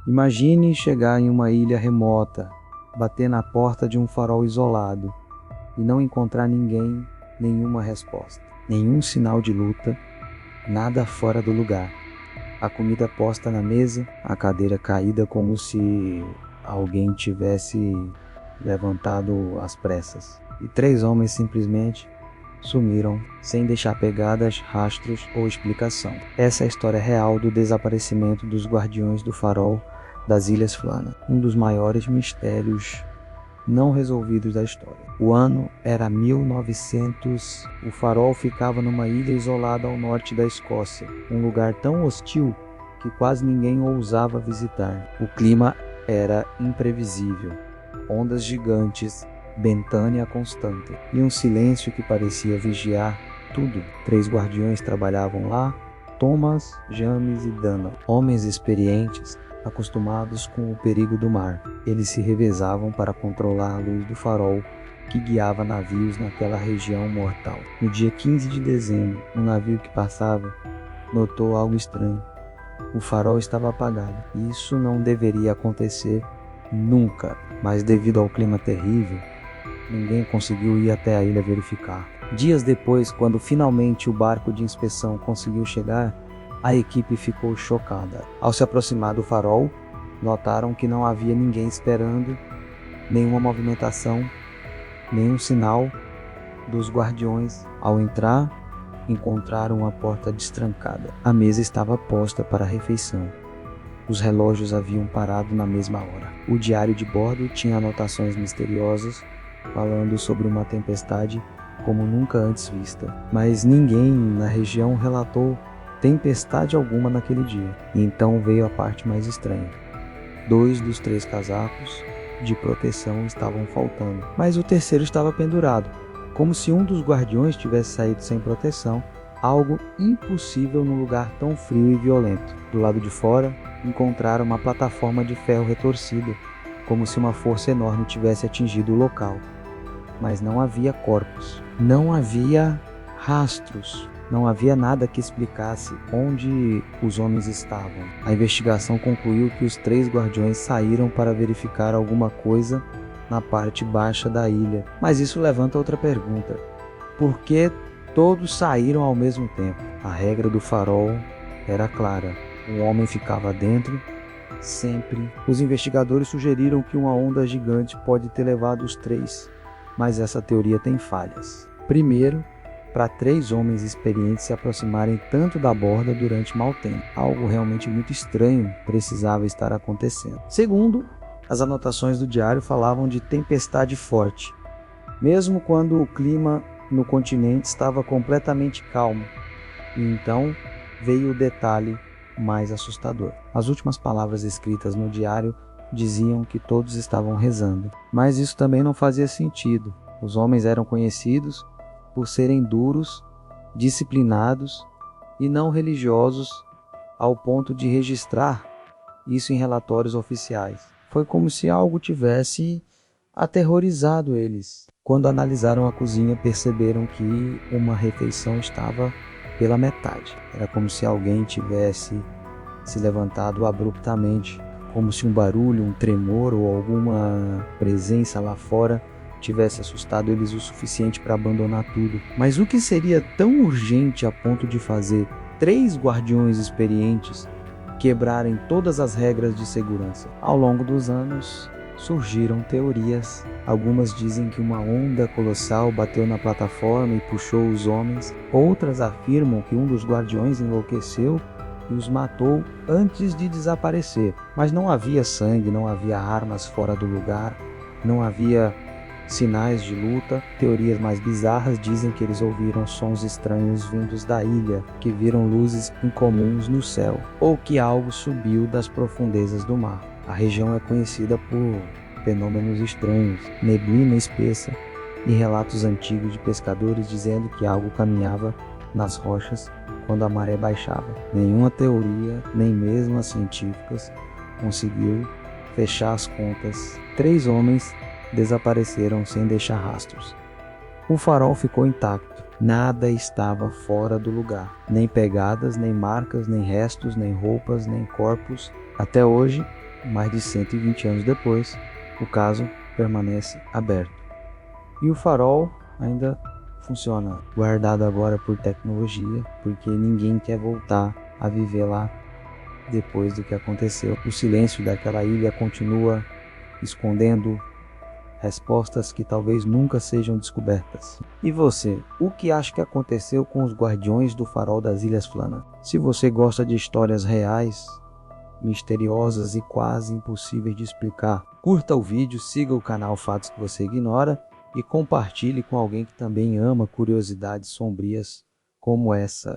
Imagine chegar em uma ilha remota, bater na porta de um farol isolado e não encontrar ninguém, nenhuma resposta, nenhum sinal de luta, nada fora do lugar. A comida posta na mesa, a cadeira caída como se alguém tivesse levantado às pressas. E 3 homens simplesmente sumiram, sem deixar pegadas, rastros ou explicação. Essa é a história real do desaparecimento dos guardiões do farol das Ilhas Flana, um dos maiores mistérios não resolvidos da história. O ano era 1900. O farol ficava numa ilha isolada ao norte da Escócia, um lugar tão hostil que quase ninguém ousava visitar. O clima era imprevisível, ondas gigantes, ventania constante e um silêncio que parecia vigiar tudo. 3 guardiões trabalhavam lá: Thomas, James e Dana, homens experientes, acostumados com o perigo do mar. Eles se revezavam para controlar a luz do farol que guiava navios naquela região mortal. No dia 15 de dezembro, um navio que passava notou algo estranho. O farol estava apagado. Isso não deveria acontecer nunca, mas devido ao clima terrível, ninguém conseguiu ir até a ilha verificar. Dias depois, quando finalmente o barco de inspeção conseguiu chegar, a equipe ficou chocada. Ao se aproximar do farol, notaram que não havia ninguém esperando, nenhuma movimentação, nenhum sinal dos guardiões. Ao entrar, encontraram a porta destrancada. A mesa estava posta para a refeição. Os relógios haviam parado na mesma hora. O diário de bordo tinha anotações misteriosas, falando sobre uma tempestade como nunca antes vista. Mas ninguém na região relatou tempestade alguma naquele dia. E então veio a parte mais estranha. 2 dos 3 casacos de proteção estavam faltando, mas o terceiro estava pendurado, como se um dos guardiões tivesse saído sem proteção, algo impossível num lugar tão frio e violento. Do lado de fora, encontraram uma plataforma de ferro retorcida, como se uma força enorme tivesse atingido o local. Mas não havia corpos, não havia rastros, não havia nada que explicasse onde os homens estavam. A investigação concluiu que os 3 guardiões saíram para verificar alguma coisa na parte baixa da ilha. Mas isso levanta outra pergunta: por que todos saíram ao mesmo tempo? A regra do farol era clara: um homem ficava dentro sempre. Os investigadores sugeriram que uma onda gigante pode ter levado os 3, mas essa teoria tem falhas. Primeiro, para 3 homens experientes se aproximarem tanto da borda durante mau tempo. Algo realmente muito estranho precisava estar acontecendo. Segundo, as anotações do diário falavam de tempestade forte, mesmo quando o clima no continente estava completamente calmo. E então veio o detalhe mais assustador. As últimas palavras escritas no diário diziam que todos estavam rezando. Mas isso também não fazia sentido. Os homens eram conhecidos por serem duros, disciplinados e não religiosos ao ponto de registrar isso em relatórios oficiais. Foi como se algo tivesse aterrorizado eles. Quando analisaram a cozinha, perceberam que uma refeição estava pela metade. Era como se alguém tivesse se levantado abruptamente, como se um barulho, um tremor ou alguma presença lá fora tivesse assustado eles o suficiente para abandonar tudo. Mas o que seria tão urgente a ponto de fazer 3 guardiões experientes quebrarem todas as regras de segurança? Ao longo dos anos, surgiram teorias. Algumas dizem que uma onda colossal bateu na plataforma e puxou os homens. Outras afirmam que um dos guardiões enlouqueceu e os matou antes de desaparecer. Mas não havia sangue, não havia armas fora do lugar, não havia sinais de luta. Teorias mais bizarras dizem que eles ouviram sons estranhos vindos da ilha, que viram luzes incomuns no céu, ou que algo subiu das profundezas do mar. A região é conhecida por fenômenos estranhos, neblina espessa e relatos antigos de pescadores dizendo que algo caminhava nas rochas quando a maré baixava. Nenhuma teoria, nem mesmo as científicas, conseguiu fechar as contas. 3 homens desapareceram sem deixar rastros. O farol ficou intacto. Nada estava fora do lugar. Nem pegadas, nem marcas, nem restos, nem roupas, nem corpos. Até hoje, mais de 120 anos depois, o caso permanece aberto. E o farol ainda funciona, guardado agora por tecnologia, porque ninguém quer voltar a viver lá depois do que aconteceu. O silêncio daquela ilha continua escondendo respostas que talvez nunca sejam descobertas. E você, o que acha que aconteceu com os guardiões do farol das Ilhas Flannan? Se você gosta de histórias reais, misteriosas e quase impossíveis de explicar, curta o vídeo, siga o canal Fatos que Você Ignora e compartilhe com alguém que também ama curiosidades sombrias como essa.